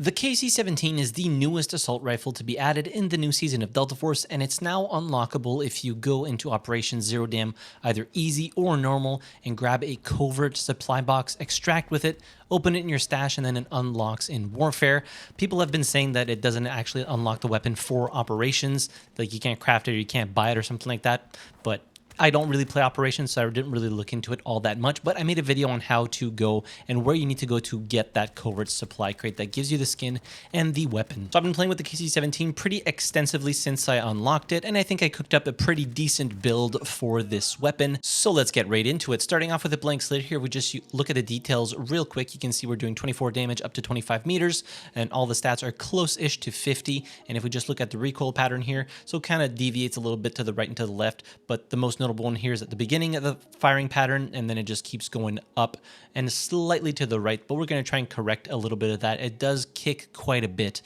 The KC17 is the newest assault rifle to be added in the new season of Delta Force, and it's now unlockable if you go into Operation Zero Dam, either easy or normal, and grab a covert supply box, extract with it, open it in your stash, and then it unlocks in Warfare. People have been saying that it doesn't actually unlock the weapon for operations, like you can't craft it or you can't buy it or something like that, but I don't really play operations, so I didn't really look into it all that much, but I made a video on how to go and where you need to go to get that covert supply crate that gives you the skin and the weapon. So I've been playing with the KC17 pretty extensively since I unlocked it, and I think I cooked up a pretty decent build for this weapon. So let's get right into it. Starting off with a blank slate here, we just look at the details real quick. You can see we're doing 24 damage up to 25 meters, and all the stats are close-ish to 50. And if we just look at the recoil pattern here, so it kind of deviates a little bit to the right and to the left, but the most notable one here is at the beginning of the firing pattern, and then it just keeps going up and slightly to the right, but we're going to try and correct a little bit of that. It does kick quite a bit.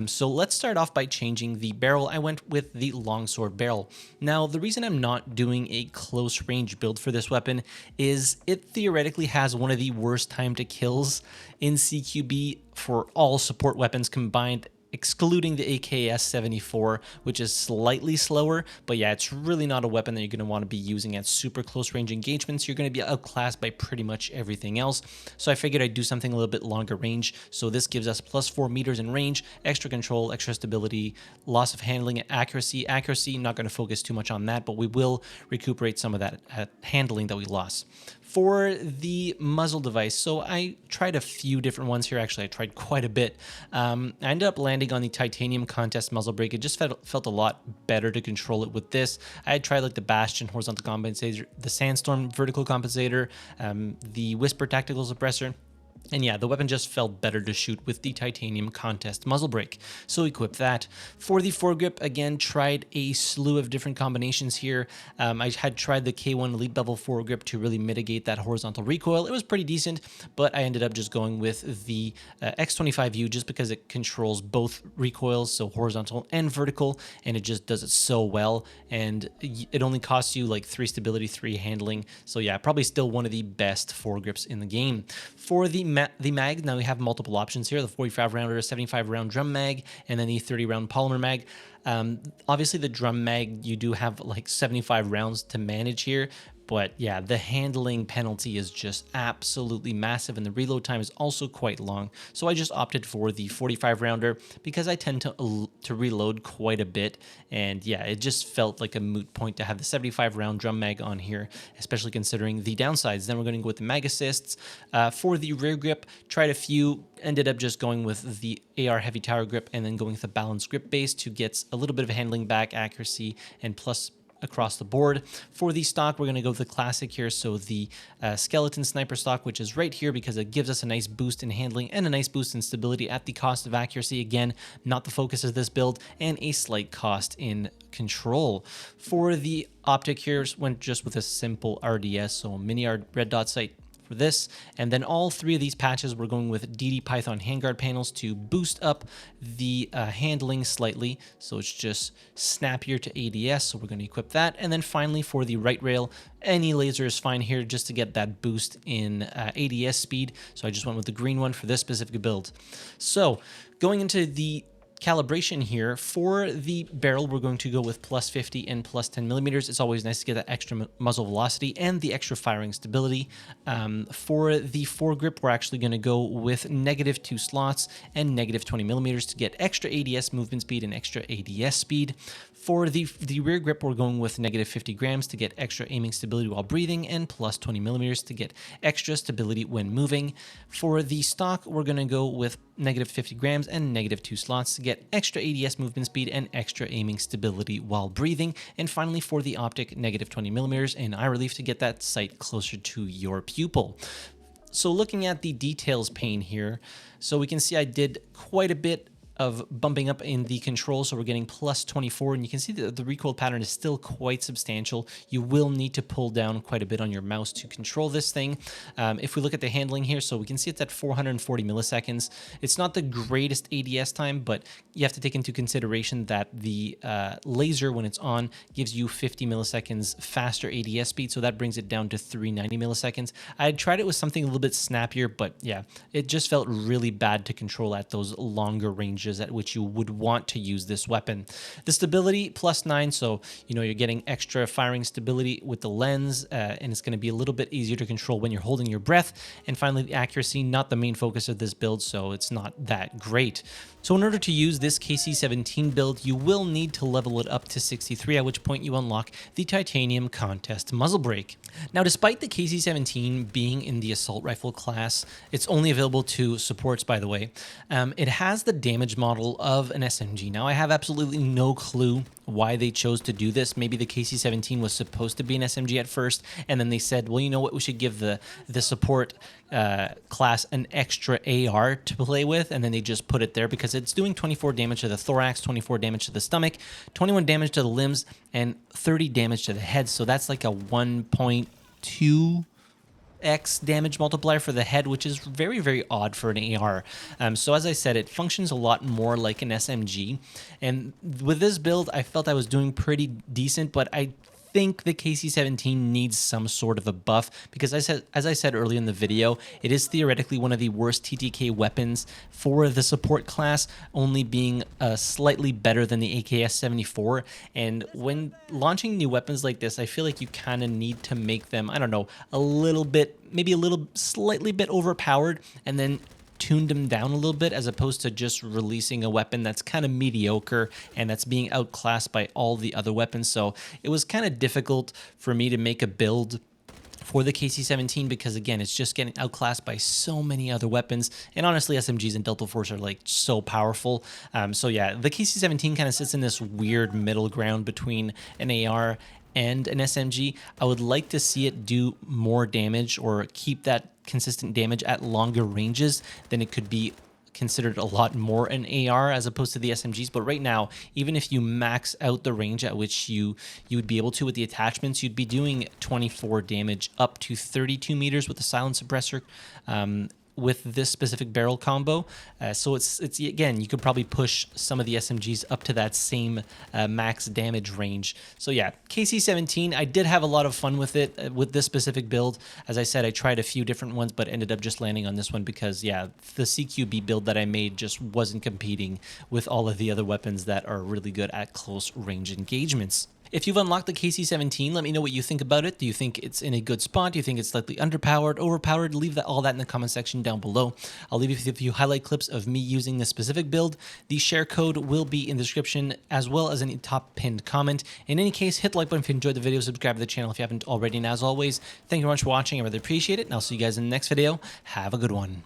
So let's start off by changing the barrel. I went with the longsword barrel. Now, the reason I'm not doing a close range build for this weapon is it theoretically has one of the worst time to kills in CQB for all support weapons combined, excluding the KC17, which is slightly slower. But yeah, it's really not a weapon that you're going to want to be using at super close range engagements. You're going to be outclassed by pretty much everything else. So I figured I'd do something a little bit longer range. So this gives us plus 4 meters in range, extra control, extra stability, loss of handling, accuracy. Accuracy, not going to focus too much on that, but we will recuperate some of that handling that we lost. For the muzzle device, so I tried a few different ones here. Actually, I tried quite a bit. I ended up landing on the titanium contest muzzle brake. It just felt a lot better to control it with this. I had tried like the Bastion horizontal compensator, the Sandstorm vertical compensator, the Whisper tactical suppressor. And yeah, the weapon just felt better to shoot with the titanium contest muzzle brake. So equip that. For the foregrip, again, tried a slew of different combinations here. I had tried the K1 Elite Bevel foregrip to really mitigate that horizontal recoil. It was pretty decent, but I ended up just going with the X25U just because it controls both recoils, so horizontal and vertical, and it just does it so well. And it only costs you like 3 stability, 3 handling. So yeah, probably still one of the best foregrips in the game. For the mag, now we have multiple options here: the 45 rounder, 75 round drum mag, and then the 30 round polymer mag. Obviously the drum mag, you do have like 75 rounds to manage here, but yeah, the handling penalty is just absolutely massive, and the reload time is also quite long. So I just opted for the 45 rounder because I tend to reload quite a bit, and yeah, it just felt like a moot point to have the 75 round drum mag on here, especially considering the downsides. Then we're going to go with the mag assists. For the rear grip, tried a few, ended up just going with the AR heavy tower grip and then going with the balanced grip base to get a little bit of handling back, accuracy, and plus across the board. For the stock, we're going to go with the classic here, so the skeleton sniper stock, which is right here because it gives us a nice boost in handling and a nice boost in stability at the cost of accuracy. Again, not the focus of this build, and a slight cost in control. For the optic here, went just with a simple RDS, so mini red dot sight for this, and then all 3 of these patches we're going with DD Python handguard panels to boost up the handling slightly, so it's just snappier to ADS, so we're going to equip that. And then finally for the right rail, any laser is fine here just to get that boost in ADS speed, so I just went with the green one for this specific build. So going into the calibration here, for the barrel we're going to go with plus 50 and plus 10 millimeters. It's always nice to get that extra muzzle velocity and the extra firing stability. For the foregrip, we're actually going to go with -2 slots and -20 millimeters to get extra ADS movement speed and extra ADS speed. For the rear grip, we're going with -50 grams to get extra aiming stability while breathing, and plus 20 millimeters to get extra stability when moving. For the stock, we're going to go with -50 grams and -2 slots to get extra ADS movement speed and extra aiming stability while breathing. And finally, for the optic, -20 millimeters and eye relief to get that sight closer to your pupil. So looking at the details pane here, so we can see I did quite a bit of bumping up in the control, so we're getting plus 24, and you can see that the recoil pattern is still quite substantial. You will need to pull down quite a bit on your mouse to control this thing. If we look at the handling here, so we can see it's at 440 milliseconds. It's not the greatest ADS time, but you have to take into consideration that the laser, when it's on, gives you 50 milliseconds faster ADS speed, so that brings it down to 390 milliseconds. I had tried it with something a little bit snappier, but yeah, it just felt really bad to control at those longer ranges at which you would want to use this weapon. The stability +9, so you're getting extra firing stability with the lens, and it's going to be a little bit easier to control when you're holding your breath. And finally, the accuracy, not the main focus of this build, so it's not that great. So in order to use this KC17 build, you will need to level it up to 63, at which point you unlock the Titanium Contest Muzzle Brake. Now, despite the KC17 being in the assault rifle class, it's only available to supports, by the way. It has the damage model of an SMG. Now, I have absolutely no clue why they chose to do this. Maybe the KC17 was supposed to be an SMG at first, and then they said, well, you know what, we should give the support class an extra AR to play with, and then they just put it there because it's doing 24 damage to the thorax, 24 damage to the stomach, 21 damage to the limbs, and 30 damage to the head. So that's like a 1.2x damage multiplier for the head, which is very, very odd for an AR. So as I said, it functions a lot more like an SMG. And with this build, I felt I was doing pretty decent, but I think the KC17 needs some sort of a buff because, as I said earlier in the video, it is theoretically one of the worst TTK weapons for the support class, only being slightly better than the KC74. And when launching new weapons like this, I feel like you kind of need to make them, I don't know, a little bit, maybe a little slightly bit overpowered, and then tuned them down a little bit, as opposed to just releasing a weapon that's kind of mediocre and that's being outclassed by all the other weapons. So it was kind of difficult for me to make a build for the KC17 because, again, it's just getting outclassed by so many other weapons. And honestly, SMGs and Delta Force are like so powerful. So yeah, the KC17 kind of sits in this weird middle ground between an AR and an SMG. I would like to see it do more damage or keep that consistent damage at longer ranges. Then it could be considered a lot more an AR as opposed to the SMGs. But right now, even if you max out the range at which you would be able to with the attachments, you'd be doing 24 damage up to 32 meters with the silent suppressor with this specific barrel combo. So it's again, you could probably push some of the SMGs up to that same max damage range. So yeah, KC17, I did have a lot of fun with it, with this specific build. As I said, I tried a few different ones, but ended up just landing on this one because, yeah, the CQB build that I made just wasn't competing with all of the other weapons that are really good at close range engagements. If you've unlocked the KC17, let me know what you think about it. Do you think it's in a good spot? Do you think it's slightly underpowered, overpowered? Leave all that in the comment section down below. I'll leave you with a few highlight clips of me using this specific build. The share code will be in the description as well as in the top pinned comment. In any case, hit the like button if you enjoyed the video, subscribe to the channel if you haven't already, and as always, thank you very much for watching. I really appreciate it, and I'll see you guys in the next video. Have a good one.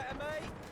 better, mate?